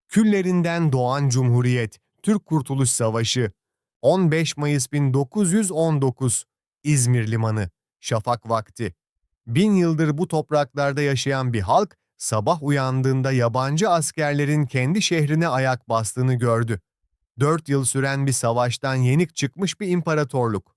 Küllerinden doğan Cumhuriyet, Türk Kurtuluş Savaşı, 15 Mayıs 1919, İzmir Limanı, şafak vakti. 1000 yıldır bu topraklarda yaşayan bir halk, sabah uyandığında yabancı askerlerin kendi şehrine ayak bastığını gördü. 4 yıl süren bir savaştan yenik çıkmış bir imparatorluk,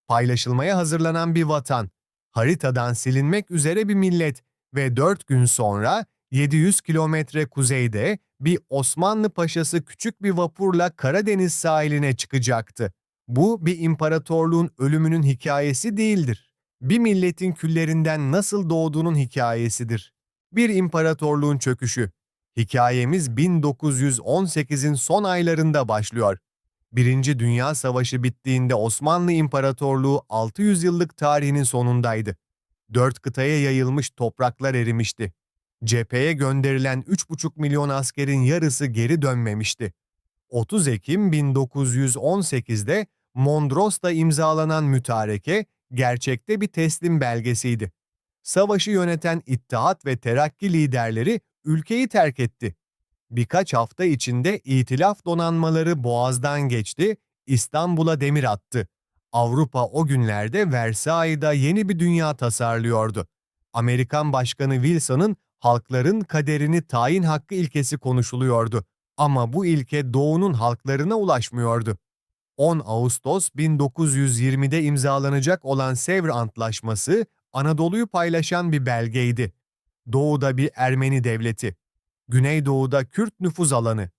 paylaşılmaya hazırlanan bir vatan, haritadan silinmek üzere bir millet ve 4 gün sonra 700 kilometre kuzeyde bir Osmanlı paşası küçük bir vapurla Karadeniz sahiline çıkacaktı. Bu bir imparatorluğun ölümünün hikayesi değildir. Bir milletin küllerinden nasıl doğduğunun hikayesidir. Bir imparatorluğun çöküşü. Hikayemiz 1918'in son aylarında başlıyor. Birinci Dünya Savaşı bittiğinde Osmanlı İmparatorluğu 600 yıllık tarihinin sonundaydı. 4 kıtaya yayılmış topraklar erimişti. Cepheye gönderilen 3,5 milyon askerin yarısı geri dönmemişti. 30 Ekim 1918'de Mondros'ta imzalanan mütareke gerçekte bir teslim belgesiydi. Savaşı yöneten İttihat ve Terakki liderleri ülkeyi terk etti. Birkaç hafta içinde İtilaf donanmaları Boğaz'dan geçti, İstanbul'a demir attı. Avrupa o günlerde Versailles'da yeni bir dünya tasarlıyordu. Amerikan Başkanı Wilson'ın halkların kaderini tayin hakkı ilkesi konuşuluyordu. Ama bu ilke Doğu'nun halklarına ulaşmıyordu. 10 Ağustos 1920'de imzalanacak olan Sevr Antlaşması, Anadolu'yu paylaşan bir belgeydi. Doğu'da bir Ermeni devleti, Güneydoğu'da Kürt nüfuz alanı,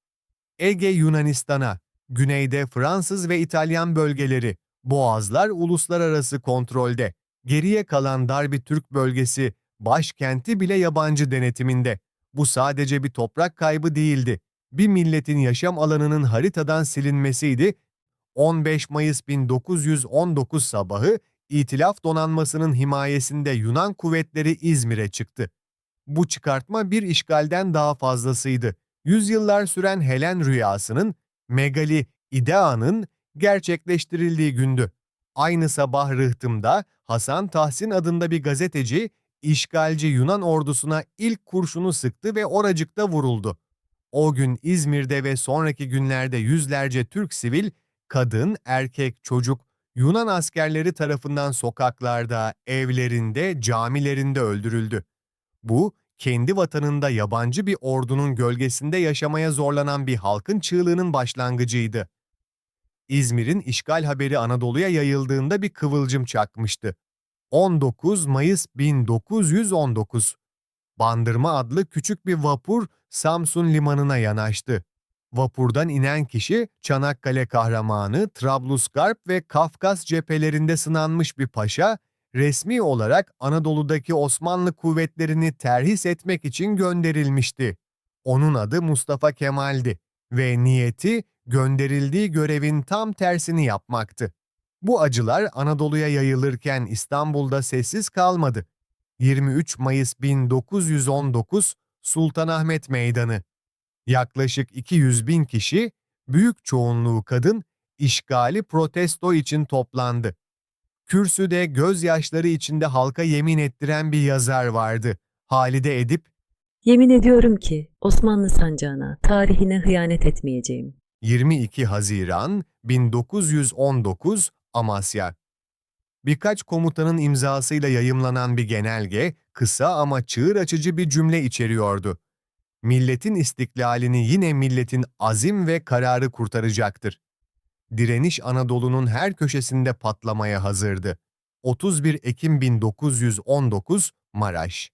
Ege Yunanistan'a, güneyde Fransız ve İtalyan bölgeleri, Boğazlar uluslararası kontrolde, geriye kalan dar bir Türk bölgesi, başkenti bile yabancı denetiminde. Bu sadece bir toprak kaybı değildi. Bir milletin yaşam alanının haritadan silinmesiydi. 15 Mayıs 1919 sabahı, İtilaf donanmasının himayesinde Yunan kuvvetleri İzmir'e çıktı. Bu çıkartma bir işgalden daha fazlasıydı. Yüzyıllar süren Helen rüyasının, Megali İdea'nın gerçekleştirildiği gündü. Aynı sabah Rıhtım'da Hasan Tahsin adında bir gazeteci, işgalci Yunan ordusuna ilk kurşunu sıktı ve oracıkta vuruldu. O gün İzmir'de ve sonraki günlerde yüzlerce Türk sivil, kadın, erkek, çocuk, Yunan askerleri tarafından sokaklarda, evlerinde, camilerinde öldürüldü. Bu, kendi vatanında yabancı bir ordunun gölgesinde yaşamaya zorlanan bir halkın çığlığının başlangıcıydı. İzmir'in işgal haberi Anadolu'ya yayıldığında bir kıvılcım çakmıştı. 19 Mayıs 1919, Bandırma adlı küçük bir vapur Samsun limanına yanaştı. Vapurdan inen kişi Çanakkale kahramanı, Trablusgarp ve Kafkas cephelerinde sınanmış bir paşa, resmi olarak Anadolu'daki Osmanlı kuvvetlerini terhis etmek için gönderilmişti. Onun adı Mustafa Kemal'di ve niyeti gönderildiği görevin tam tersini yapmaktı. Bu acılar Anadolu'ya yayılırken İstanbul'da sessiz kalmadı. 23 Mayıs 1919, Sultanahmet Meydanı. Yaklaşık 200 bin kişi, büyük çoğunluğu kadın, işgali protesto için toplandı. Kürsüde gözyaşları içinde halka yemin ettiren bir yazar vardı. Halide Edip, Yemin ediyorum ki Osmanlı sancağına, tarihine hıyanet etmeyeceğim. 22 Haziran 1919, Amasya. Birkaç komutanın imzasıyla yayımlanan bir genelge, kısa ama çığır açıcı bir cümle içeriyordu. Milletin istiklalini yine milletin azim ve kararı kurtaracaktır. Direniş Anadolu'nun her köşesinde patlamaya hazırdı. 31 Ekim 1919, Maraş.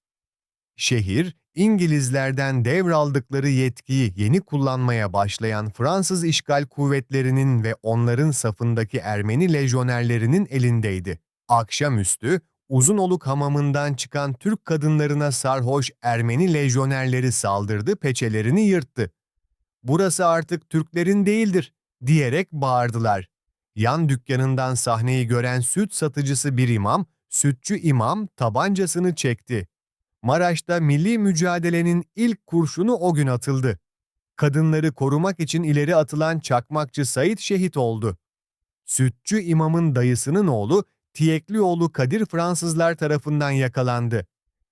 Şehir, İngilizlerden devraldıkları yetkiyi yeni kullanmaya başlayan Fransız işgal kuvvetlerinin ve onların safındaki Ermeni lejyonerlerinin elindeydi. Akşamüstü, Uzunoluk hamamından çıkan Türk kadınlarına sarhoş Ermeni lejyonerleri saldırdı, peçelerini yırttı. "Burası artık Türklerin değildir," diyerek bağırdılar. Yan dükkanından sahneyi gören süt satıcısı bir imam, sütçü imam tabancasını çekti. Maraş'ta milli mücadelenin ilk kurşunu o gün atıldı. Kadınları korumak için ileri atılan çakmakçı Sait şehit oldu. Sütçü imamın dayısının oğlu Tiyeklioğlu Kadir Fransızlar tarafından yakalandı.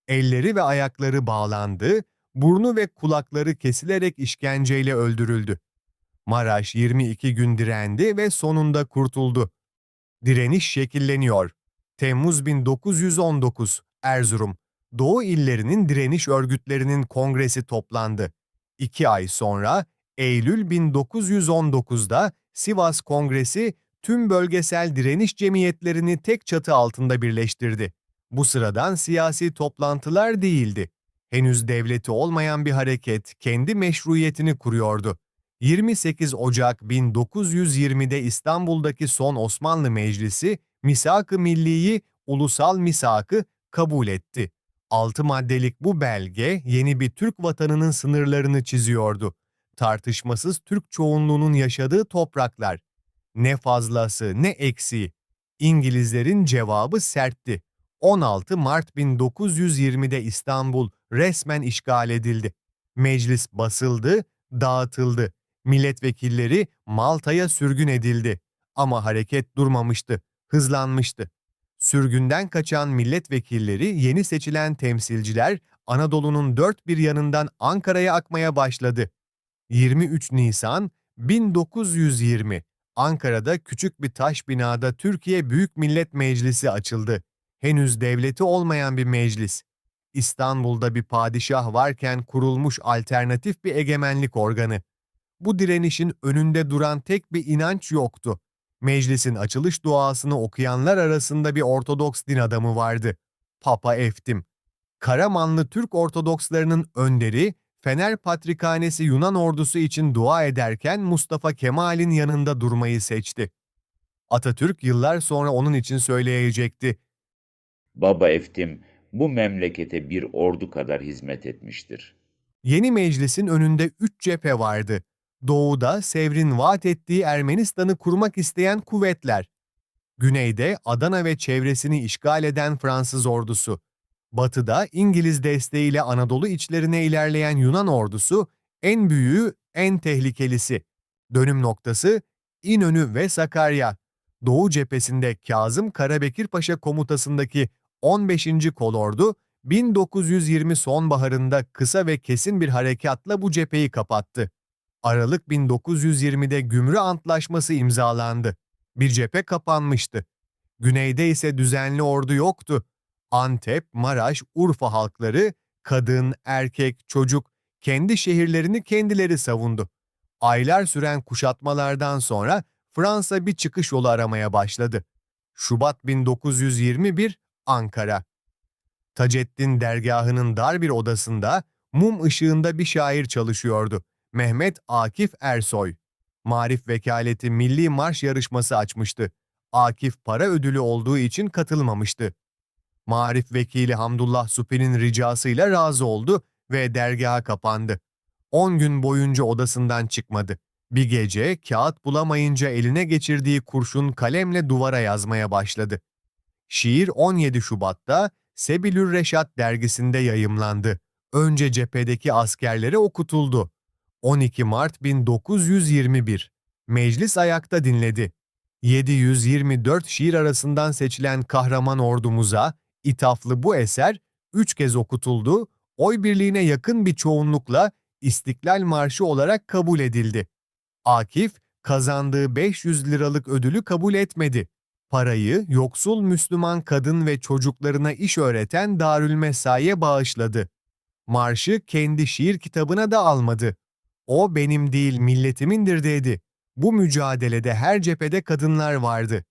Elleri ve ayakları bağlandı, Burnu ve kulakları kesilerek işkenceyle öldürüldü. Maraş 22 gün direndi ve sonunda kurtuldu. Direniş şekilleniyor. Temmuz 1919, Erzurum. Doğu illerinin direniş örgütlerinin kongresi toplandı. 2 ay sonra, Eylül 1919'da Sivas Kongresi tüm bölgesel direniş cemiyetlerini tek çatı altında birleştirdi. Bu sıradan siyasi toplantılar değildi. Henüz devleti olmayan bir hareket kendi meşruiyetini kuruyordu. 28 Ocak 1920'de İstanbul'daki son Osmanlı Meclisi, Misak-ı Milli'yi, ulusal misakı kabul etti. 6 maddelik bu belge yeni bir Türk vatanının sınırlarını çiziyordu. Tartışmasız Türk çoğunluğunun yaşadığı topraklar. Ne fazlası ne eksiği. İngilizlerin cevabı sertti. 16 Mart 1920'de İstanbul resmen işgal edildi. Meclis basıldı, dağıtıldı. Milletvekilleri Malta'ya sürgün edildi. Ama hareket durmamıştı, hızlanmıştı. Sürgünden kaçan milletvekilleri, yeni seçilen temsilciler Anadolu'nun dört bir yanından Ankara'ya akmaya başladı. 23 Nisan 1920, Ankara'da küçük bir taş binada Türkiye Büyük Millet Meclisi açıldı. Henüz devleti olmayan bir meclis. İstanbul'da bir padişah varken kurulmuş alternatif bir egemenlik organı. Bu direnişin önünde duran tek bir inanç yoktu. Meclisin açılış duasını okuyanlar arasında bir Ortodoks din adamı vardı. Papa Eftim. Karamanlı Türk Ortodokslarının önderi, Fener Patrikhanesi Yunan ordusu için dua ederken Mustafa Kemal'in yanında durmayı seçti. Atatürk yıllar sonra onun için söyleyecekti. Baba Eftim bu memlekete bir ordu kadar hizmet etmiştir. Yeni meclisin önünde 3 cephe vardı. Doğuda Sevr'in vaat ettiği Ermenistan'ı kurmak isteyen kuvvetler. Güneyde Adana ve çevresini işgal eden Fransız ordusu. Batıda İngiliz desteğiyle Anadolu içlerine ilerleyen Yunan ordusu, en büyüğü, en tehlikelisi. Dönüm noktası İnönü ve Sakarya. Doğu cephesinde Kazım Karabekir Paşa komutasındaki 15. Kolordu, 1920 sonbaharında kısa ve kesin bir harekatla bu cepheyi kapattı. Aralık 1920'de Gümrü Antlaşması imzalandı. Bir cephe kapanmıştı. Güneyde ise düzenli ordu yoktu. Antep, Maraş, Urfa halkları, kadın, erkek, çocuk kendi şehirlerini kendileri savundu. Aylar süren kuşatmalardan sonra Fransa bir çıkış yolu aramaya başladı. Şubat 1921, Ankara. Taceddin dergahının dar bir odasında mum ışığında bir şair çalışıyordu. Mehmet Akif Ersoy. Marif Vekaleti Milli Marş yarışması açmıştı. Akif para ödülü olduğu için katılmamıştı. Marif Vekili Hamdullah Supi'nin ricasıyla razı oldu ve dergaha kapandı. 10 gün boyunca odasından çıkmadı. Bir gece kağıt bulamayınca eline geçirdiği kurşun kalemle duvara yazmaya başladı. Şiir 17 Şubat'ta Sebilür Reşat dergisinde yayımlandı. Önce cephedeki askerlere okutuldu. 12 Mart 1921. Meclis ayakta dinledi. 724 şiir arasından seçilen kahraman ordumuza ithaflı bu eser 3 kez okutuldu, oy birliğine yakın bir çoğunlukla İstiklal Marşı olarak kabul edildi. Akif, kazandığı 500 liralık ödülü kabul etmedi. Parayı yoksul Müslüman kadın ve çocuklarına iş öğreten Darülmesai'ye bağışladı. Marşı kendi şiir kitabına da almadı. O benim değil milletimindir dedi. Bu mücadelede her cephede kadınlar vardı.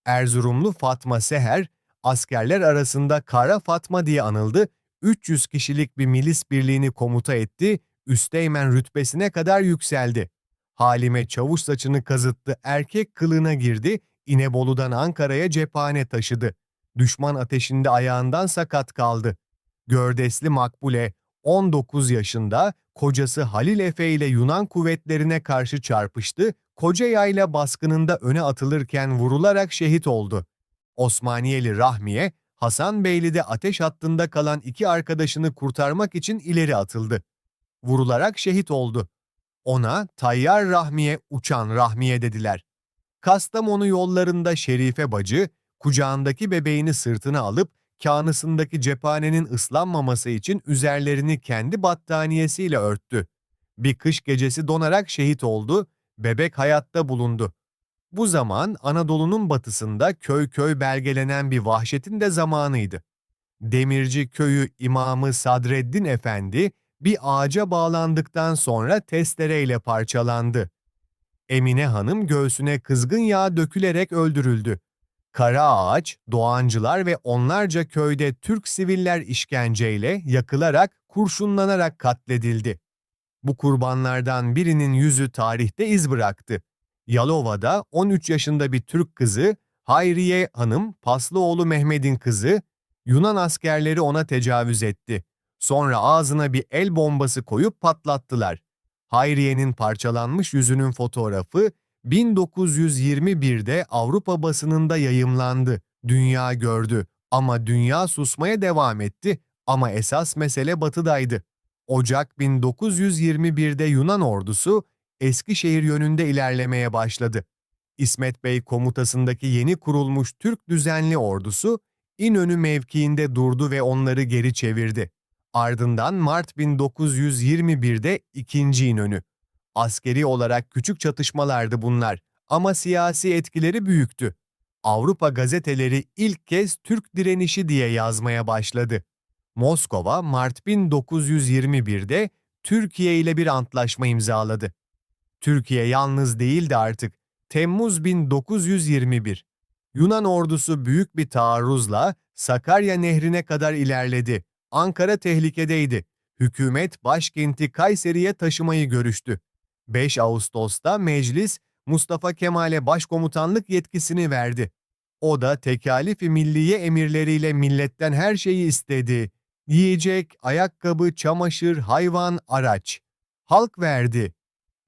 Erzurumlu Fatma Seher, askerler arasında Kara Fatma diye anıldı, 300 kişilik bir milis birliğini komuta etti, üsteğmen rütbesine kadar yükseldi. Halime çavuş saçını kazıttı, erkek kılığına girdi, İnebolu'dan Ankara'ya cephane taşıdı. Düşman ateşinde ayağından sakat kaldı. Gördesli Makbule, 19 yaşında, kocası Halil Efe ile Yunan kuvvetlerine karşı çarpıştı, Kocayayla baskınında öne atılırken vurularak şehit oldu. Osmaniyeli Rahmiye, Hasanbeyli'de ateş hattında kalan 2 arkadaşını kurtarmak için ileri atıldı. Vurularak şehit oldu. Ona Tayyar Rahmiye, Uçan Rahmiye dediler. Kastamonu yollarında Şerife bacı, kucağındaki bebeğini sırtına alıp kânısındaki cephanenin ıslanmaması için üzerlerini kendi battaniyesiyle örttü. Bir kış gecesi donarak şehit oldu, bebek hayatta bulundu. Bu zaman Anadolu'nun batısında köy köy belgelenen bir vahşetin de zamanıydı. Demirci köyü imamı Sadreddin Efendi bir ağaca bağlandıktan sonra testereyle parçalandı. Emine Hanım göğsüne kızgın yağ dökülerek öldürüldü. Kara Ağaç, Doğancılar ve onlarca köyde Türk siviller işkenceyle yakılarak, kurşunlanarak katledildi. Bu kurbanlardan birinin yüzü tarihte iz bıraktı. Yalova'da 13 yaşında bir Türk kızı, Hayriye Hanım, Paslıoğlu Mehmet'in kızı, Yunan askerleri ona tecavüz etti. Sonra ağzına bir el bombası koyup patlattılar. Hayriye'nin parçalanmış yüzünün fotoğrafı 1921'de Avrupa basınında yayımlandı. Dünya gördü ama dünya susmaya devam etti ama esas mesele batıdaydı. Ocak 1921'de Yunan ordusu Eskişehir yönünde ilerlemeye başladı. İsmet Bey komutasındaki yeni kurulmuş Türk Düzenli Ordusu İnönü mevkiinde durdu ve onları geri çevirdi. Ardından Mart 1921'de 2. İnönü. Askeri olarak küçük çatışmalardı bunlar ama siyasi etkileri büyüktü. Avrupa gazeteleri ilk kez Türk direnişi diye yazmaya başladı. Moskova, Mart 1921'de Türkiye ile bir antlaşma imzaladı. Türkiye yalnız değildi artık. Temmuz 1921. Yunan ordusu büyük bir taarruzla Sakarya Nehri'ne kadar ilerledi. Ankara tehlikedeydi. Hükümet başkenti Kayseri'ye taşımayı görüştü. 5 Ağustos'ta meclis Mustafa Kemal'e başkomutanlık yetkisini verdi. O da tekalifi milliye emirleriyle milletten her şeyi istedi. Yiyecek, ayakkabı, çamaşır, hayvan, araç. Halk verdi.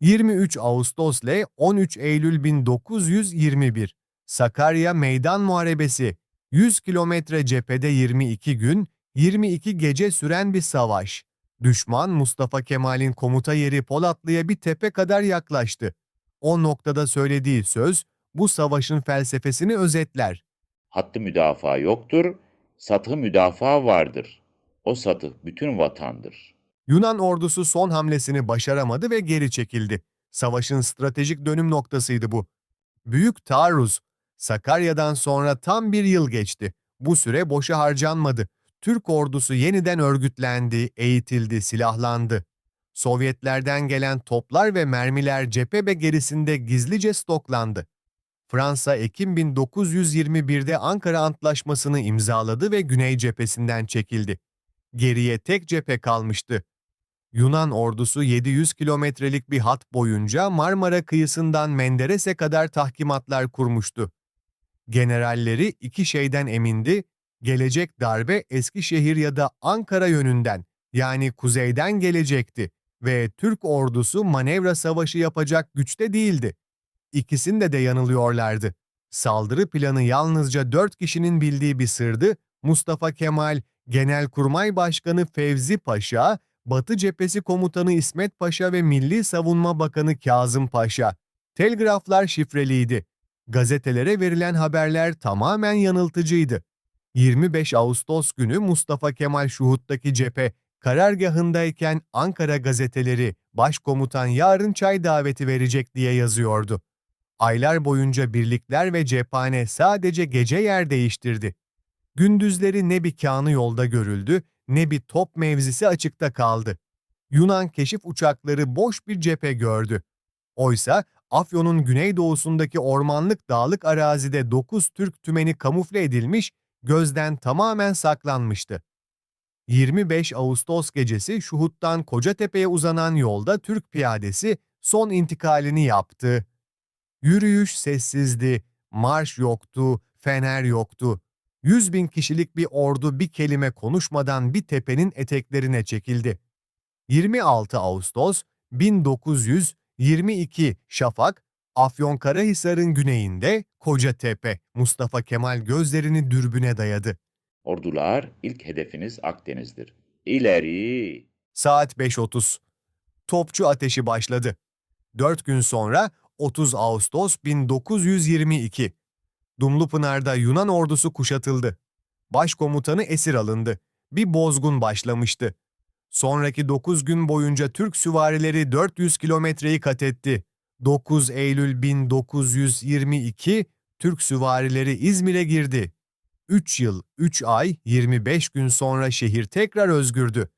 23 Ağustos ile 13 Eylül 1921 Sakarya Meydan Muharebesi 100 kilometre cephede 22 gün, 22 gece süren bir savaş. Düşman Mustafa Kemal'in komuta yeri Polatlı'ya bir tepe kadar yaklaştı. O noktada söylediği söz bu savaşın felsefesini özetler. Hattı müdafaa yoktur, sathı müdafaa vardır. O satıh bütün vatandır. Yunan ordusu son hamlesini başaramadı ve geri çekildi. Savaşın stratejik dönüm noktasıydı bu. Büyük taarruz. Sakarya'dan sonra tam bir yıl geçti. Bu süre boşa harcanmadı. Türk ordusu yeniden örgütlendi, eğitildi, silahlandı. Sovyetlerden gelen toplar ve mermiler cephe gerisinde gizlice stoklandı. Fransa Ekim 1921'de Ankara Antlaşması'nı imzaladı ve Güney cephesinden çekildi. Geriye tek cephe kalmıştı. Yunan ordusu 700 kilometrelik bir hat boyunca Marmara kıyısından Menderes'e kadar tahkimatlar kurmuştu. Generalleri iki şeyden emindi, gelecek darbe Eskişehir ya da Ankara yönünden, yani kuzeyden gelecekti ve Türk ordusu manevra savaşı yapacak güçte değildi. İkisinde de yanılıyorlardı. Saldırı planı yalnızca 4 kişinin bildiği bir sırdı. Mustafa Kemal, Genelkurmay Başkanı Fevzi Paşa, Batı Cephesi Komutanı İsmet Paşa ve Milli Savunma Bakanı Kazım Paşa. Telgraflar şifreliydi. Gazetelere verilen haberler tamamen yanıltıcıydı. 25 Ağustos günü Mustafa Kemal Şuhut'taki cephe karargahındayken Ankara gazeteleri Başkomutan yarın çay daveti verecek diye yazıyordu. Aylar boyunca birlikler ve cephane sadece gece yer değiştirdi. Gündüzleri ne bir kânı yolda görüldü, ne bir top mevzisi açıkta kaldı. Yunan keşif uçakları boş bir cephe gördü. Oysa Afyon'un güneydoğusundaki ormanlık dağlık arazide 9 Türk tümeni kamufle edilmiş, gözden tamamen saklanmıştı. 25 Ağustos gecesi Şuhut'tan Kocatepe'ye uzanan yolda Türk piyadesi son intikalini yaptı. Yürüyüş sessizdi, marş yoktu, fener yoktu. 100.000 kişilik bir ordu bir kelime konuşmadan bir tepenin eteklerine çekildi. 26 Ağustos 1922 Şafak, Afyonkarahisar'ın güneyinde Kocatepe. Mustafa Kemal gözlerini dürbüne dayadı. Ordular, ilk hedefiniz Akdeniz'dir. İleri! Saat 5:30. Topçu ateşi başladı. 4 gün sonra 30 Ağustos 1922. Dumlupınar'da Yunan ordusu kuşatıldı. Başkomutanı esir alındı. Bir bozgun başlamıştı. Sonraki 9 gün boyunca Türk süvarileri 400 kilometreyi kat etti. 9 Eylül 1922 Türk süvarileri İzmir'e girdi. 3 yıl, 3 ay, 25 gün sonra şehir tekrar özgürdü.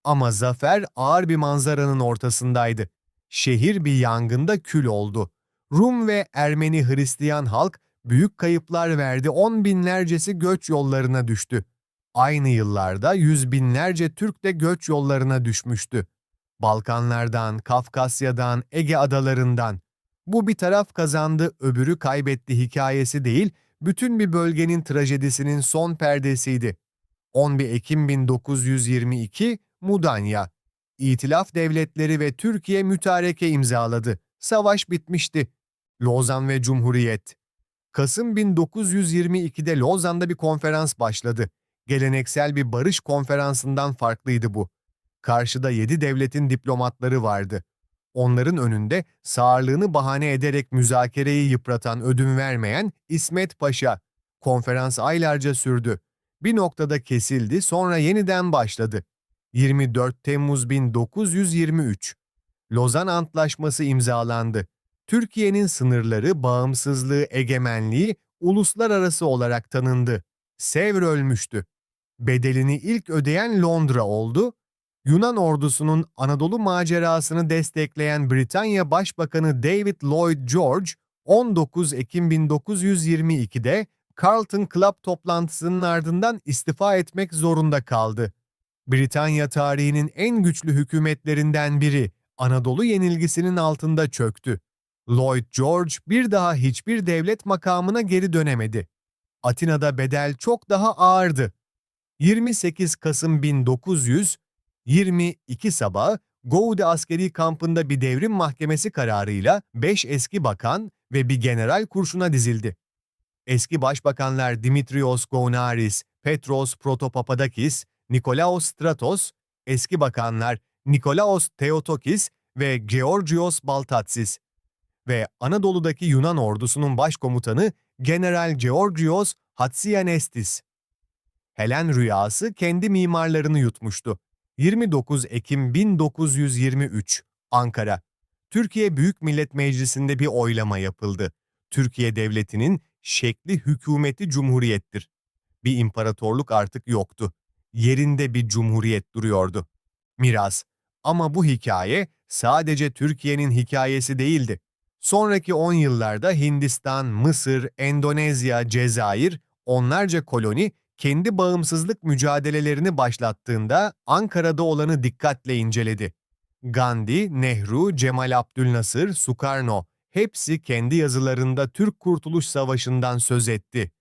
Ama zafer ağır bir manzaranın ortasındaydı. Şehir bir yangında kül oldu. Rum ve Ermeni Hristiyan halk büyük kayıplar verdi, 10 binlercesi göç yollarına düştü. Aynı yıllarda yüz binlerce Türk de göç yollarına düşmüştü. Balkanlardan, Kafkasya'dan, Ege adalarından. Bu bir taraf kazandı, öbürü kaybetti hikayesi değil, bütün bir bölgenin trajedisinin son perdesiydi. 11 Ekim 1922 Mudanya. İtilaf devletleri ve Türkiye mütareke imzaladı. Savaş bitmişti. Lozan ve Cumhuriyet. Kasım 1922'de Lozan'da bir konferans başladı. Geleneksel bir barış konferansından farklıydı bu. Karşıda 7 devletin diplomatları vardı. Onların önünde sağırlığını bahane ederek müzakereyi yıpratan, ödün vermeyen İsmet Paşa. Konferans aylarca sürdü. Bir noktada kesildi, sonra yeniden başladı. 24 Temmuz 1923. Lozan Antlaşması imzalandı. Türkiye'nin sınırları, bağımsızlığı, egemenliği uluslararası olarak tanındı. Sevr ölmüştü. Bedelini ilk ödeyen Londra oldu. Yunan ordusunun Anadolu macerasını destekleyen Britanya Başbakanı David Lloyd George, 19 Ekim 1922'de Carlton Club toplantısının ardından istifa etmek zorunda kaldı. Britanya tarihinin en güçlü hükümetlerinden biri, Anadolu yenilgisinin altında çöktü. Lloyd George bir daha hiçbir devlet makamına geri dönemedi. Atina'da bedel çok daha ağırdı. 28 Kasım 1922 sabahı Gouda askeri kampında bir devrim mahkemesi kararıyla 5 eski bakan ve bir general kurşuna dizildi. Eski başbakanlar Dimitrios Gounaris, Petros Protopapadakis, Nikolaos Stratos, eski bakanlar Nikolaos Theotokis ve Georgios Baltatsis ve Anadolu'daki Yunan ordusunun başkomutanı General Georgios Hatsianestis. Helen rüyası kendi mimarlarını yutmuştu. 29 Ekim 1923 Ankara. Türkiye Büyük Millet Meclisi'nde bir oylama yapıldı. Türkiye Devleti'nin şekli hükümeti cumhuriyettir. Bir imparatorluk artık yoktu. Yerinde bir cumhuriyet duruyordu. Miras. Ama bu hikaye sadece Türkiye'nin hikayesi değildi. Sonraki 10 yıllarda Hindistan, Mısır, Endonezya, Cezayir, onlarca koloni kendi bağımsızlık mücadelelerini başlattığında Ankara'da olanı dikkatle inceledi. Gandhi, Nehru, Cemal Abdülnasır, Sukarno hepsi kendi yazılarında Türk Kurtuluş Savaşı'ndan söz etti.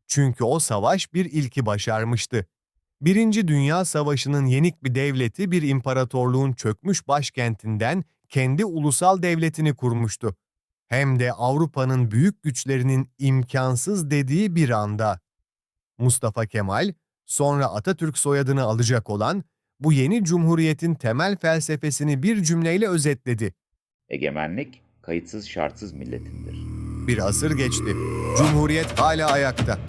Çünkü o savaş bir ilki başarmıştı. Birinci Dünya Savaşı'nın yenik bir devleti bir imparatorluğun çökmüş başkentinden kendi ulusal devletini kurmuştu. Hem de Avrupa'nın büyük güçlerinin imkansız dediği bir anda. Mustafa Kemal, sonra Atatürk soyadını alacak olan bu yeni cumhuriyetin temel felsefesini bir cümleyle özetledi. Egemenlik kayıtsız şartsız milletindir. Bir asır geçti. Cumhuriyet hala ayakta.